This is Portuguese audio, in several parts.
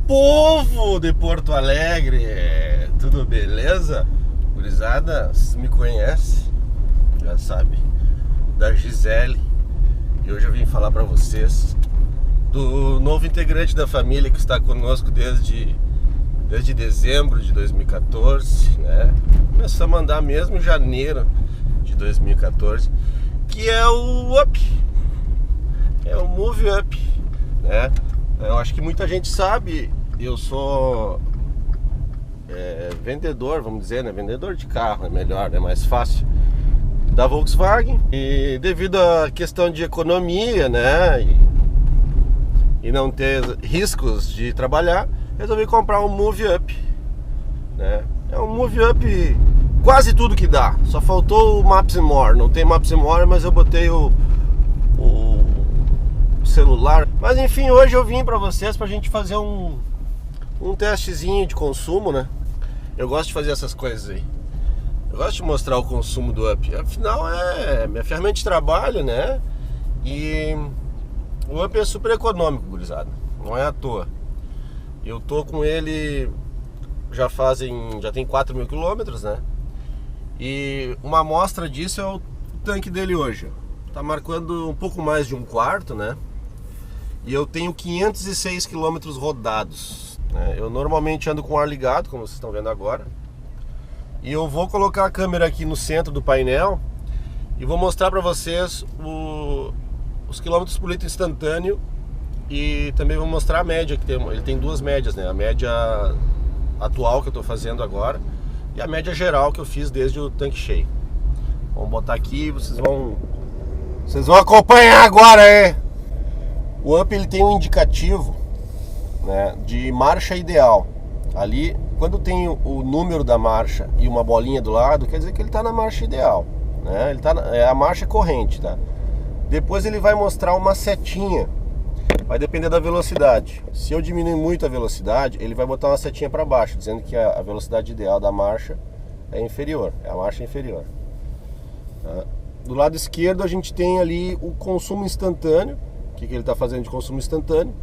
Povo de Porto Alegre, tudo beleza? Gurizada, vocês me conhecem, já sabe, da Gisele. E hoje eu vim falar pra vocês do novo integrante da família que está conosco desde dezembro de 2014, né? Começamos a andar mesmo em janeiro de 2014, que é o Up, é o Move Up, né? Eu acho que muita gente sabe, eu sou vendedor, vamos dizer, né? Vendedor de carro, é melhor, é mais fácil, da Volkswagen. E devido à questão de economia, né? E não ter riscos de trabalhar, resolvi comprar um Move Up, né? É um Move Up quase tudo que dá, só faltou o Maps & More. Não tem Maps & More, mas eu botei o celular. Mas enfim, hoje eu vim pra vocês pra gente fazer um testezinho de consumo, né? Eu gosto de fazer essas coisas aí. Eu gosto de mostrar o consumo do Up. Afinal, é minha ferramenta de trabalho, né? E o Up é super econômico, gurizada. Não é à toa. Eu tô com ele já tem 4 mil quilômetros, né? E uma amostra disso é o tanque dele hoje. Tá marcando um pouco mais de um quarto, né? E eu tenho 506 quilômetros rodados, né? Eu normalmente ando com o ar ligado, como vocês estão vendo agora. E eu vou colocar a câmera aqui no centro do painel e vou mostrar para vocês os quilômetros por litro instantâneo. E também vou mostrar a média, que ele tem duas médias, né? A média atual que eu estou fazendo agora e a média geral que eu fiz desde o tanque cheio. Vamos botar aqui e vocês vão acompanhar agora, é? O Up, ele tem um indicativo, né, de marcha ideal. Ali, quando tem o número da marcha e uma bolinha do lado, quer dizer que ele está na marcha ideal, né? É a marcha corrente, tá? Depois ele vai mostrar uma setinha. Vai depender da velocidade. Se eu diminuir muito a velocidade, ele vai botar uma setinha para baixo, dizendo que a velocidade ideal da marcha é inferior, é a marcha inferior, tá? Do lado esquerdo a gente tem ali o consumo instantâneo. O que ele está fazendo de consumo instantâneo.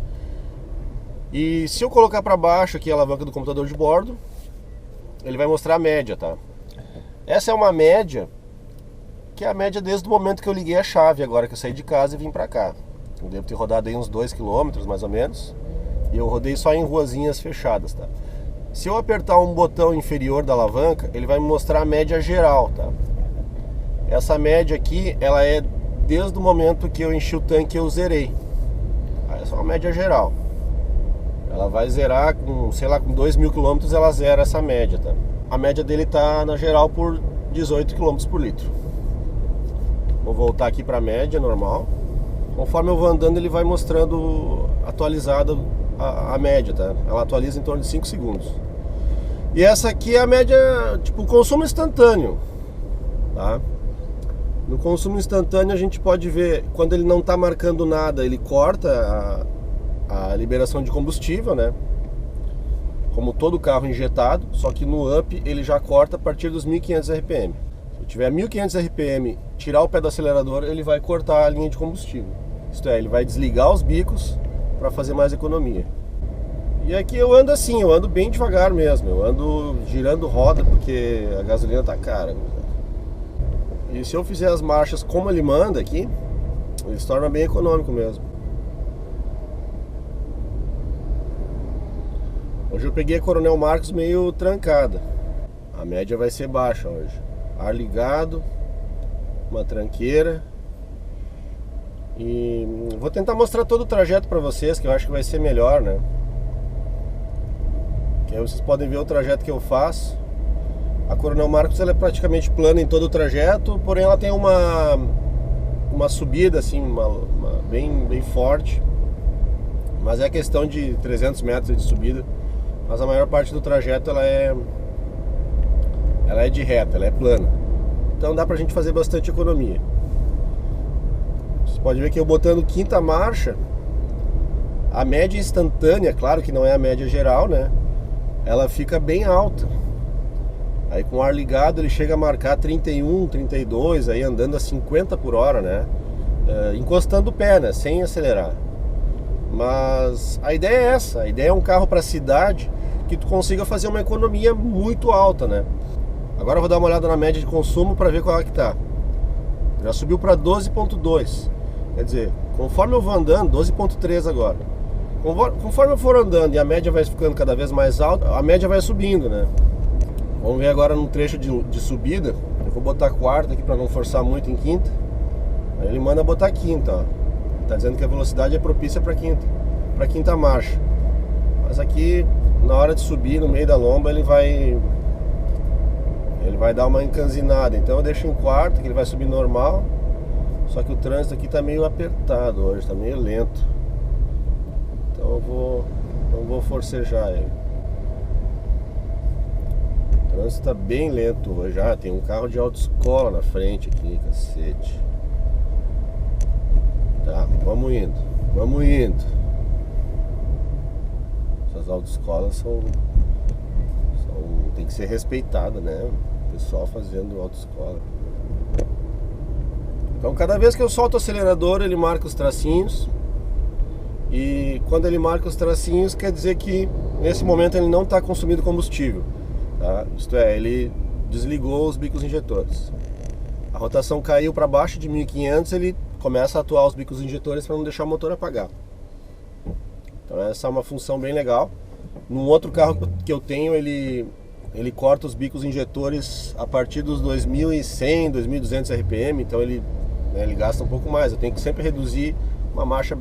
E se eu colocar para baixo aqui a alavanca do computador de bordo, ele vai mostrar a média, tá? Essa é uma média, que é a média desde o momento que eu liguei a chave, agora que eu saí de casa e vim para cá. Eu devo ter rodado aí uns 2 km mais ou menos. E eu rodei só em ruazinhas fechadas, tá? Se eu apertar um botão inferior da alavanca, ele vai me mostrar a média geral, tá? Essa média aqui, ela é desde o momento que eu enchi o tanque, eu zerei. Essa é uma média geral. Ela vai zerar com, sei lá, com 2 mil quilômetros ela zera essa média, tá? A média dele tá na geral por 18 km por litro. Vou voltar aqui para a média normal. Conforme eu vou andando, ele vai mostrando atualizada a média, tá? Ela atualiza em torno de 5 segundos. E essa aqui é a média, tipo, consumo instantâneo, tá? No consumo instantâneo a gente pode ver, quando ele não está marcando nada, ele corta a liberação de combustível, né? Como todo carro injetado, só que no Up ele já corta a partir dos 1500 RPM. Se eu tiver 1500 RPM, tirar o pé do acelerador, ele vai cortar a linha de combustível. Isto é, ele vai desligar os bicos para fazer mais economia. E aqui eu ando assim, eu ando bem devagar mesmo, eu ando girando roda porque a gasolina tá cara. E se eu fizer as marchas como ele manda aqui, ele se torna bem econômico mesmo. Hoje eu peguei a Coronel Marcos meio trancada. A média vai ser baixa hoje. Ar ligado, uma tranqueira. E vou tentar mostrar todo o trajeto para vocês, que eu acho que vai ser melhor, né? Que aí vocês podem ver o trajeto que eu faço. A Coronel Marcos, ela é praticamente plana em todo o trajeto, porém ela tem uma subida assim, bem forte. Mas é questão de 300 metros de subida. Mas a maior parte do trajeto ela é de reta, ela é plana. Então dá pra gente fazer bastante economia. Você pode ver que eu botando quinta marcha, a média instantânea, claro que não é a média geral, né? Ela fica bem alta. Aí com o ar ligado ele chega a marcar 31, 32, aí andando a 50 por hora, né? Encostando o pé, né? Sem acelerar. Mas a ideia é essa, a ideia é um carro para cidade que tu consiga fazer uma economia muito alta, né? Agora eu vou dar uma olhada na média de consumo para ver qual é que tá. Já subiu para 12,2. Quer dizer, conforme eu vou andando, 12,3 agora. Conforme eu for andando e a média vai ficando cada vez mais alta, a média vai subindo, né? Vamos ver agora no trecho de subida. Eu vou botar quarta aqui para não forçar muito em quinta. Aí ele manda botar quinta, ó. Tá dizendo que a velocidade é propícia para quinta marcha. Mas aqui, na hora de subir no meio da lomba, ele vai dar uma encanzinada. Então eu deixo em quarta, que ele vai subir normal. Só que o trânsito aqui tá meio apertado hoje, tá meio lento. Então eu não vou forcejar ele. O trânsito tá bem lento hoje. Já tem um carro de autoescola na frente aqui, cacete. Tá, vamos indo. Essas autoescolas tem que ser respeitada, né? O pessoal fazendo autoescola. Então cada vez que eu solto o acelerador, ele marca os tracinhos. E quando ele marca os tracinhos, quer dizer que nesse momento ele não está consumindo combustível, tá? Isto é, ele desligou os bicos injetores. A rotação caiu para baixo de 1500, ele começa a atuar os bicos injetores para não deixar o motor apagar. Então essa é uma função bem legal. Num outro carro que eu tenho, ele corta os bicos injetores a partir dos 2100, 2200 RPM, então ele gasta um pouco mais. Eu tenho que sempre reduzir uma marcha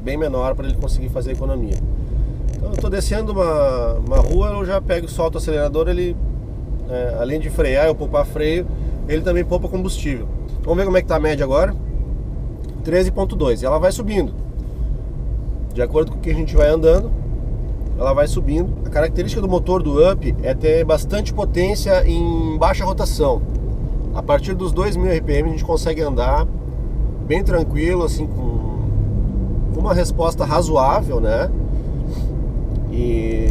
bem menor para ele conseguir fazer a economia. Então eu estou descendo uma rua, eu já pego, solto o acelerador, ele além de frear, eu poupar freio, ele também poupa combustível. Vamos ver como é que está a média agora. 13,2, e ela vai subindo. De acordo com o que a gente vai andando, ela vai subindo. A característica do motor do Up é ter bastante potência em baixa rotação. A partir dos 2000 RPM a gente consegue andar bem tranquilo, assim, com uma resposta razoável, né? E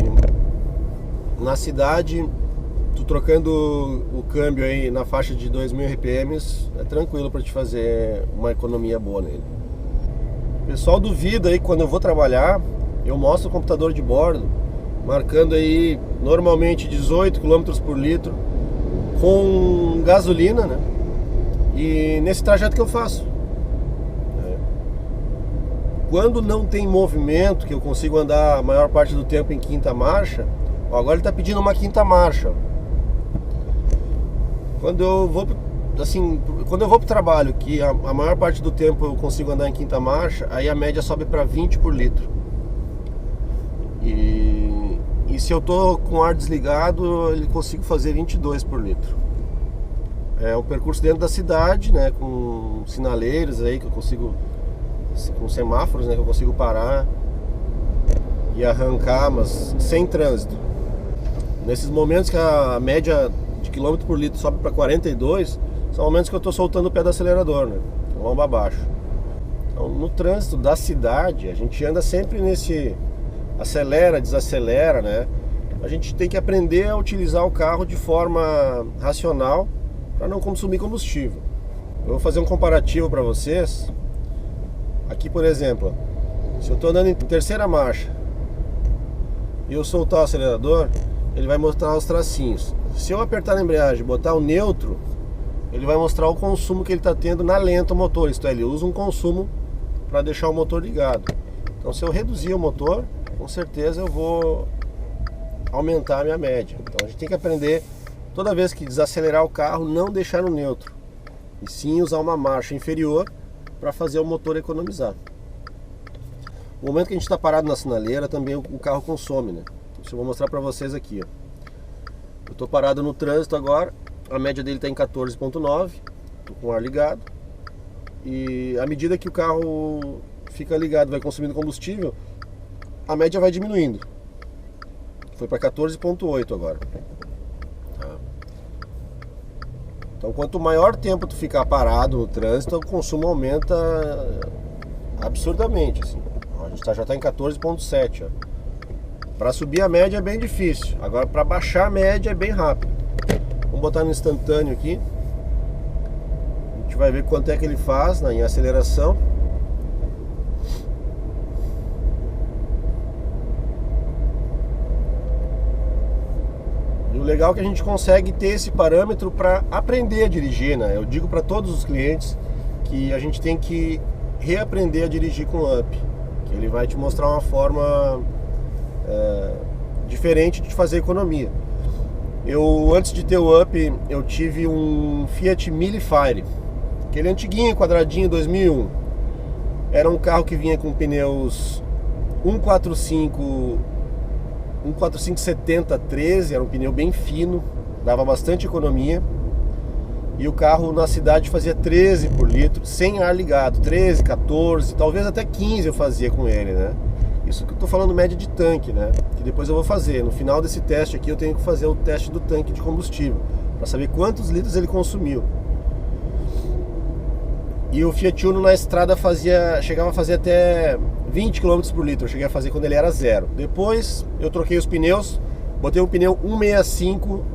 na cidade, tu trocando o câmbio aí na faixa de 2000 RPM, é tranquilo para te fazer uma economia boa nele. O pessoal duvida aí, quando eu vou trabalhar, eu mostro o computador de bordo, marcando aí normalmente 18 km por litro com gasolina, né? E nesse trajeto que eu faço. Quando não tem movimento, que eu consigo andar a maior parte do tempo em quinta marcha, ó, agora ele está pedindo uma quinta marcha. Quando eu vou para o trabalho, que a maior parte do tempo eu consigo andar em quinta marcha, aí a média sobe para 20 por litro. E se eu tô com o ar desligado, ele consigo fazer 22 por litro. É um percurso dentro da cidade, né, com sinaleiros aí que eu consigo, com semáforos, né, que eu consigo parar e arrancar, mas sem trânsito. Nesses momentos que a média de quilômetro por litro sobe para 42, são momentos que eu estou soltando o pé do acelerador, né, lomba abaixo. Então, no trânsito da cidade, a gente anda sempre nesse acelera, desacelera, né? A gente tem que aprender a utilizar o carro de forma racional para não consumir combustível. Eu vou fazer um comparativo para vocês. Aqui, por exemplo, se eu estou andando em terceira marcha e eu soltar o acelerador, ele vai mostrar os tracinhos. Se eu apertar a embreagem e botar o neutro, ele vai mostrar o consumo que ele está tendo na lenta o motor. Isto é, ele usa um consumo para deixar o motor ligado. Então, se eu reduzir o motor, com certeza eu vou aumentar a minha média. Então a gente tem que aprender, toda vez que desacelerar o carro, não deixar no neutro, e sim usar uma marcha inferior para fazer o motor economizar. No momento que a gente está parado na sinaleira, também o carro consome, né? Isso eu vou mostrar para vocês aqui, ó. Eu estou parado no trânsito agora, a média dele está em 14,9, estou com o ar ligado, e à medida que o carro fica ligado, vai consumindo combustível, a média vai diminuindo. Foi para 14,8 agora. Tá. Então, quanto maior tempo tu ficar parado no trânsito, o consumo aumenta absurdamente, assim. A gente já está em 14,7. Para subir a média é bem difícil. Agora, para baixar a média é bem rápido. Vamos botar no instantâneo aqui. A gente vai ver quanto é que ele faz em aceleração. o legal é que a gente consegue ter esse parâmetro para aprender a dirigir, né? Eu digo para todos os clientes que a gente tem que reaprender a dirigir com o UP, que ele vai te mostrar uma forma diferente de fazer economia. Antes de ter o UP, eu tive um Fiat Mille Fire, aquele antiguinho, quadradinho, 2001. Era um carro que vinha com pneus 145 70-13, era um pneu bem fino, dava bastante economia. E o carro na cidade fazia 13 por litro, sem ar ligado, 13, 14, talvez até 15 eu fazia com ele, né? Isso que eu tô falando média de tanque, né? Que depois eu vou fazer. No final desse teste aqui eu tenho que fazer o teste do tanque de combustível, para saber quantos litros ele consumiu. E o Fiat Uno na estrada chegava a fazer até 20 km por litro. Eu cheguei a fazer quando ele era zero. Depois eu troquei os pneus, botei um pneu 165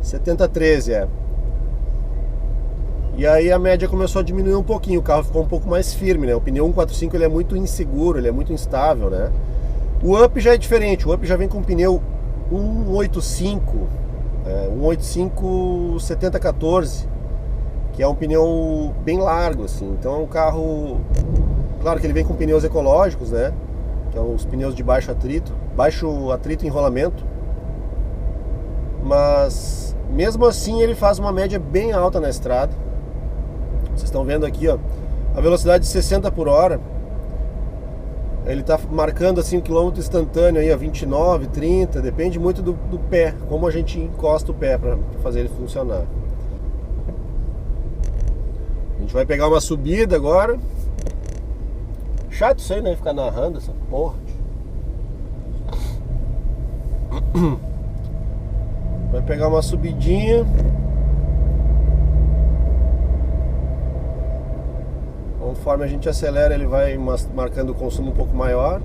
70 13, E aí a média começou a diminuir um pouquinho, o carro ficou um pouco mais firme, né? O pneu 145 ele é muito inseguro, ele é muito instável, né? O Up já é diferente, o Up já vem com um pneu 185 70-14, que é um pneu bem largo, assim. Então é um carro, claro que ele vem com pneus ecológicos, né? Que são os pneus de baixo atrito e enrolamento. Mas mesmo assim ele faz uma média bem alta na estrada. Vocês estão vendo aqui, ó, a velocidade de 60 por hora. Ele está marcando assim um quilômetro instantâneo aí a 29, 30, depende muito do pé, como a gente encosta o pé para fazer ele funcionar. A gente vai pegar uma subida agora. Chato isso aí, né? Ficar narrando essa porra. Vai pegar uma subidinha. Conforme a gente acelera, ele vai marcando o consumo um pouco maior.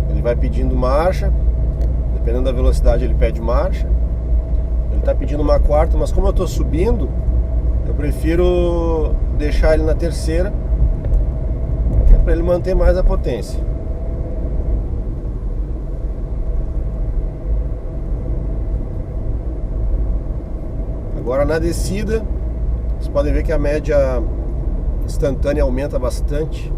Ele vai pedindo marcha. Dependendo da velocidade, ele pede marcha. Ele está pedindo uma quarta, mas como eu estou subindo, eu prefiro deixar ele na terceira, que é para ele manter mais a potência. Agora na descida, vocês podem ver que a média instantânea aumenta bastante.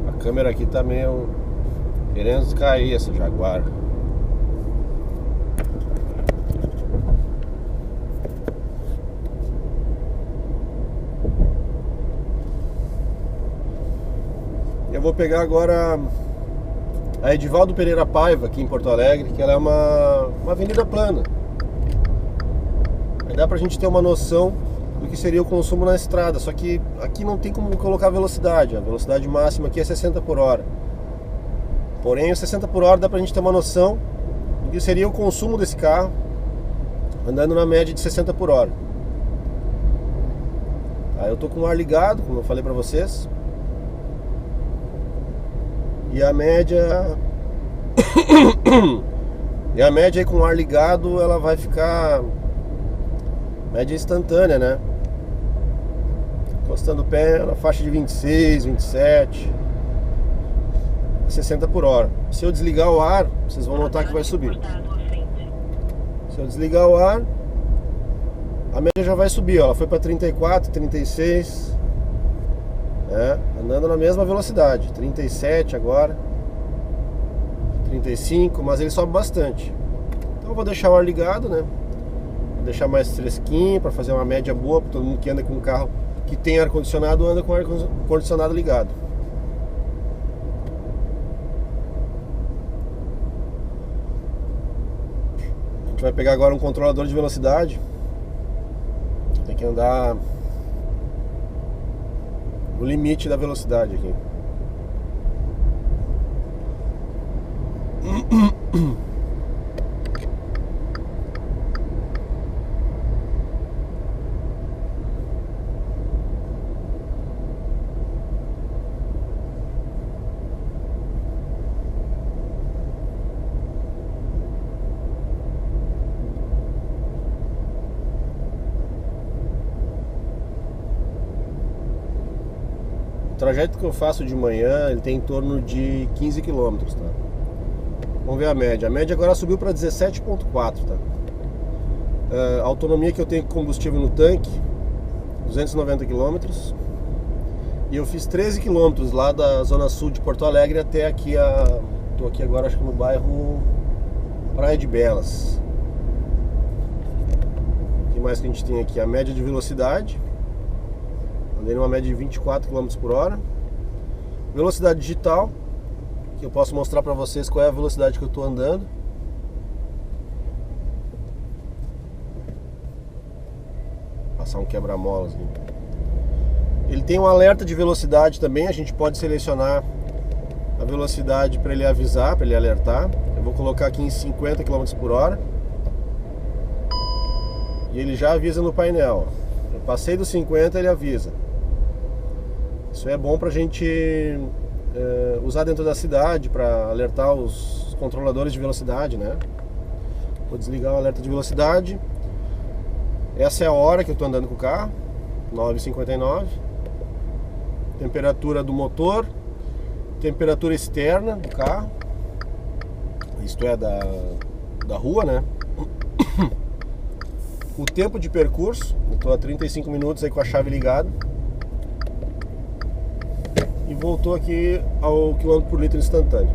A câmera aqui tá meio querendo cair, essa Jaguar. Eu vou pegar agora a Edivaldo Pereira Paiva aqui em Porto Alegre, que ela é uma avenida plana. Aí dá pra gente ter uma noção do que seria o consumo na estrada, só que aqui não tem como colocar velocidade. A velocidade máxima aqui é 60 por hora. Porém, o 60 por hora dá pra gente ter uma noção do que seria o consumo desse carro andando na média de 60 por hora. Aí eu tô com o ar ligado, como eu falei pra vocês. E a média aí com o ar ligado, ela vai ficar média instantânea, né? Encostando o pé na faixa de 26, 27, 60 por hora. Se eu desligar o ar, vocês vão notar que vai subir. Se eu desligar o ar, a média já vai subir, ó. Ela foi para 34, 36, andando na mesma velocidade. 37 agora, 35, mas ele sobe bastante. Então eu vou deixar o ar ligado, né? Vou deixar mais fresquinho para fazer uma média boa para todo mundo que anda com um carro que tem ar-condicionado, anda com ar-condicionado ligado. A gente vai pegar agora um controlador de velocidade. Tem que andar no limite da velocidade aqui. trajeto que eu faço de manhã, ele tem em torno de 15 km, tá? Vamos ver a média. A média agora subiu para 17,4, tá? A autonomia que eu tenho com combustível no tanque, 290 km. E eu fiz 13 km lá da zona sul de Porto Alegre até aqui tô aqui agora, acho que no bairro Praia de Belas. O que mais que a gente tem aqui? A média de velocidade. Andei numa média de 24 km por hora. Velocidade digital, que eu posso mostrar pra vocês qual é a velocidade que eu tô andando. Passar um quebra-molas ali. Ele tem um alerta de velocidade também, a gente pode selecionar a velocidade para ele avisar, para ele alertar. Eu vou colocar aqui em 50 km por hora. E ele já avisa no painel. Eu passei dos 50, ele avisa. Isso é bom pra gente usar dentro da cidade, para alertar os controladores de velocidade, né? Vou desligar o alerta de velocidade. Essa é a hora que eu tô andando com o carro, 9h59. Temperatura do motor, temperatura externa do carro, isto é, da rua, né? O tempo de percurso, eu tô a 35 minutos aí com a chave ligada. E voltou aqui ao quilômetro por litro instantâneo.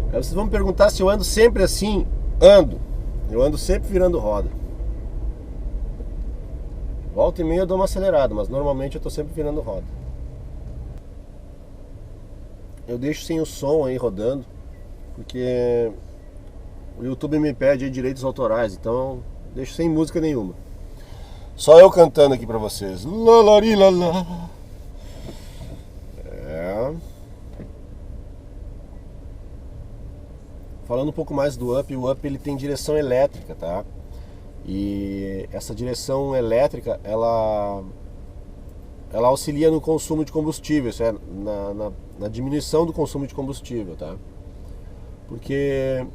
Aí vocês vão me perguntar se eu ando sempre assim. Ando. Eu ando sempre virando roda. Volta e meia eu dou uma acelerada, mas normalmente eu tô sempre virando roda. Eu deixo sem o som aí rodando, porque o YouTube me pede aí direitos autorais, então eu deixo sem música nenhuma. Só eu cantando aqui pra vocês. Lalarilala. Falando um pouco mais do Up, o Up ele tem direção elétrica, tá? E essa direção elétrica, ela auxilia no consumo de combustível, isso é, na diminuição do consumo de combustível, tá? Porque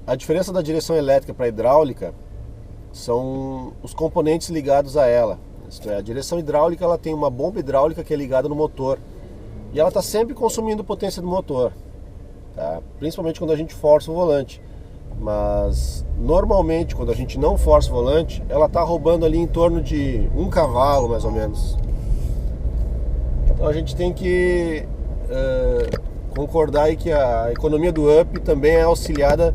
a diferença da direção elétrica para a hidráulica são os componentes ligados a ela. Isto é, a direção hidráulica ela tem uma bomba hidráulica que é ligada no motor e ela está sempre consumindo potência do motor, tá? Principalmente quando a gente força o volante. Mas normalmente quando a gente não força o volante, ela está roubando ali em torno de 1 cavalo mais ou menos. Então a gente tem que concordar aí que a economia do Up também é auxiliada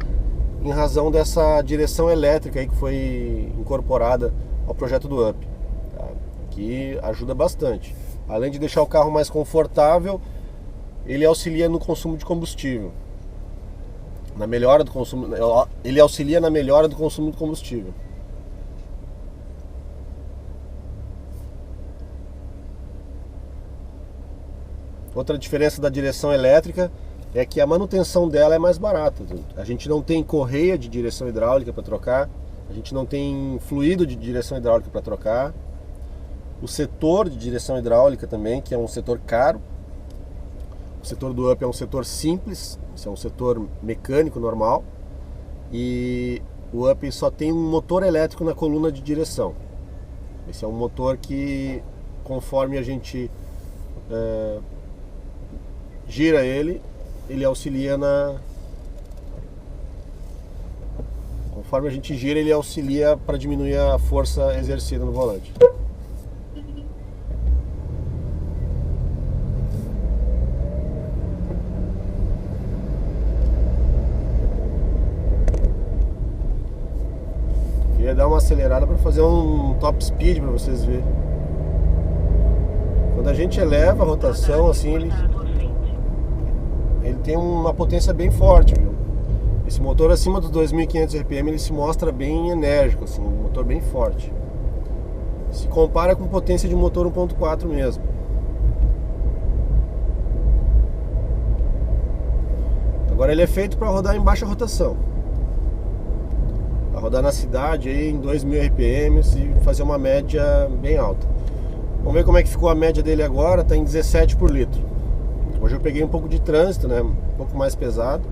em razão dessa direção elétrica aí que foi incorporada ao projeto do Up, tá? Que ajuda bastante. Além de deixar o carro mais confortável, ele auxilia no consumo de combustível. Na melhora do consumo, ele auxilia na melhora do consumo de combustível. Outra diferença da direção elétrica é que a manutenção dela é mais barata. A gente não tem correia de direção hidráulica para trocar, a gente não tem fluido de direção hidráulica para trocar. O setor de direção hidráulica também, que é um setor caro. O setor do Up é um setor simples, é um setor mecânico normal. E o Up só tem um motor elétrico na coluna de direção. Esse é um motor que, conforme a gente gira ele auxilia conforme a gente gira, ele auxilia para diminuir a força exercida no volante. Queria dar uma acelerada para fazer um top speed para vocês verem. Quando a gente eleva a rotação assim, ele tem uma potência bem forte, viu? Esse motor acima dos 2.500 RPM ele se mostra bem enérgico, assim, um motor bem forte. Se compara com potência de motor 1.4 mesmo. Agora ele é feito para rodar em baixa rotação, para rodar na cidade aí em 2.000 RPM e fazer uma média bem alta. Vamos ver como é que ficou a média dele agora. Está em 17 por litro. Hoje eu peguei um pouco de trânsito, né? Um pouco mais pesado.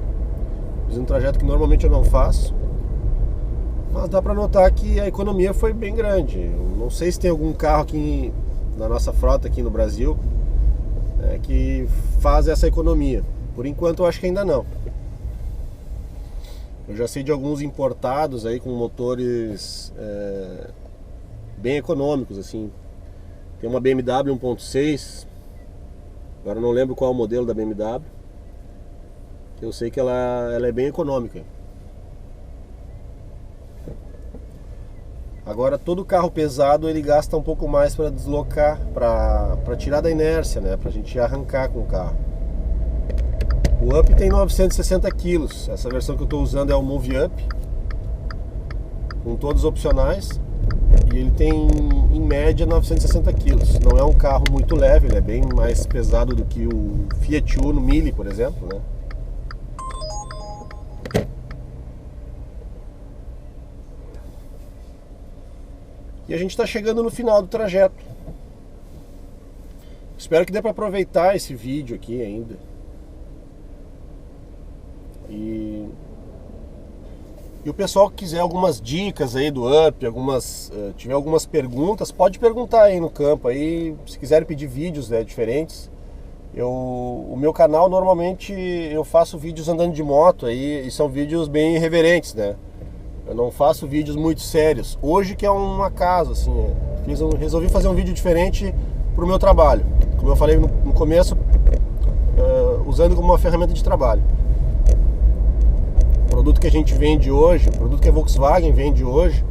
Fiz um trajeto que normalmente eu não faço. Mas dá para notar que a economia foi bem grande. Eu não sei se tem algum carro aqui na nossa frota aqui no Brasil que faz essa economia. Por enquanto eu acho que ainda não. Eu já sei de alguns importados aí com motores bem econômicos assim. Tem uma BMW 1.6, agora eu não lembro qual é o modelo da BMW, que eu sei que ela é bem econômica. Agora todo carro pesado ele gasta um pouco mais para deslocar, para tirar da inércia, né? Pra gente arrancar com o carro. O Up tem 960 kg, essa versão que eu estou usando é o Move Up, com todos os opcionais, e ele tem em média 960 kg. Não é um carro muito leve, ele é bem mais pesado do que o Fiat Uno Mille, por exemplo, né? E a gente está chegando no final do trajeto. Espero que dê para aproveitar esse vídeo aqui ainda. E o pessoal que quiser algumas dicas aí do Up, tiver algumas perguntas, pode perguntar aí no campo. Aí, se quiserem pedir vídeos diferentes. O meu canal normalmente eu faço vídeos andando de moto aí, e são vídeos bem irreverentes, né? Eu não faço vídeos muito sérios. Hoje que é um acaso, assim, resolvi fazer um vídeo diferente pro meu trabalho. Como eu falei no começo, usando como uma ferramenta de trabalho. O produto que a gente vende hoje, o produto que a Volkswagen vende hoje,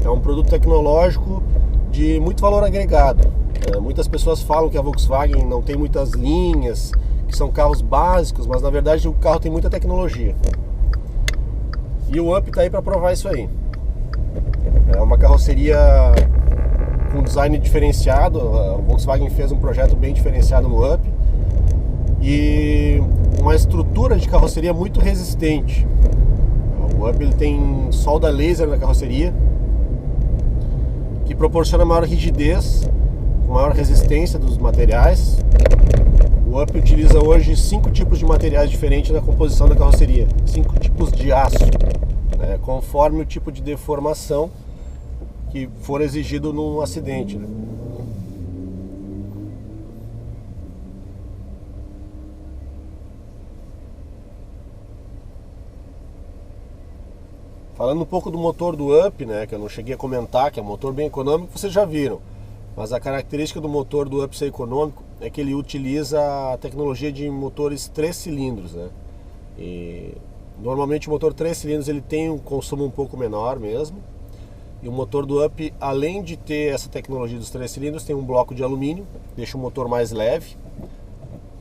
é um produto tecnológico de muito valor agregado. Muitas pessoas falam que a Volkswagen não tem muitas linhas, que são carros básicos, mas na verdade o carro tem muita tecnologia. E o Up está aí para provar isso aí. É uma carroceria com design diferenciado. A Volkswagen fez um projeto bem diferenciado no Up e uma estrutura de carroceria muito resistente. O Up ele tem solda laser na carroceria, que proporciona maior rigidez, maior resistência dos materiais. O Up utiliza hoje 5 tipos de materiais diferentes na composição da carroceria, 5 tipos de aço, conforme o tipo de deformação que for exigido num acidente, né? Falando um pouco do motor do Up, né, que eu não cheguei a comentar, que é um motor bem econômico, vocês já viram. Mas a característica do motor do Up ser econômico é que ele utiliza a tecnologia de motores 3 cilindros, né? E normalmente o motor 3 cilindros ele tem um consumo um pouco menor mesmo. E o motor do Up, além de ter essa tecnologia dos 3 cilindros, tem um bloco de alumínio, deixa o motor mais leve.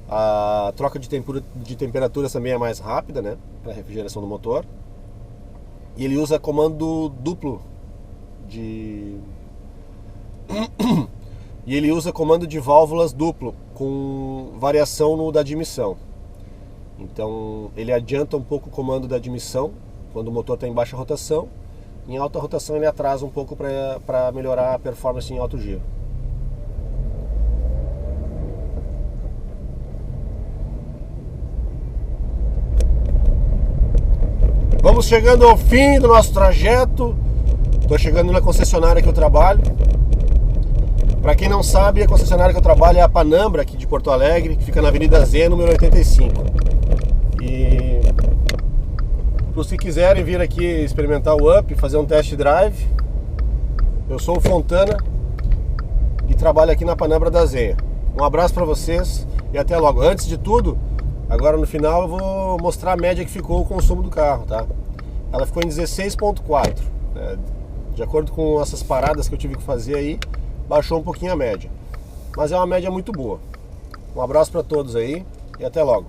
A troca de temperaturas também é mais rápida, né, para a refrigeração do motor. E ele usa comando duplo de... E ele usa comando de válvulas duplo, com variação da admissão. Então ele adianta um pouco o comando da admissão quando o motor está em baixa rotação. Em alta rotação ele atrasa um pouco para melhorar a performance em alto giro. Vamos chegando ao fim do nosso trajeto. Estou chegando na concessionária que eu trabalho. Para quem não sabe, a concessionária que eu trabalho é a Panambra, aqui de Porto Alegre, que fica na Avenida Z, número 85. E para os que quiserem vir aqui experimentar o Up, fazer um test drive, eu sou o Fontana e trabalho aqui na Panambra da Zenha. Um abraço para vocês e até logo. Antes de tudo, agora no final eu vou mostrar a média que ficou o consumo do carro, tá? Ela ficou em 16,4, né? De acordo com essas paradas que eu tive que fazer aí, baixou um pouquinho a média, mas é uma média muito boa. Um abraço para todos aí e até logo.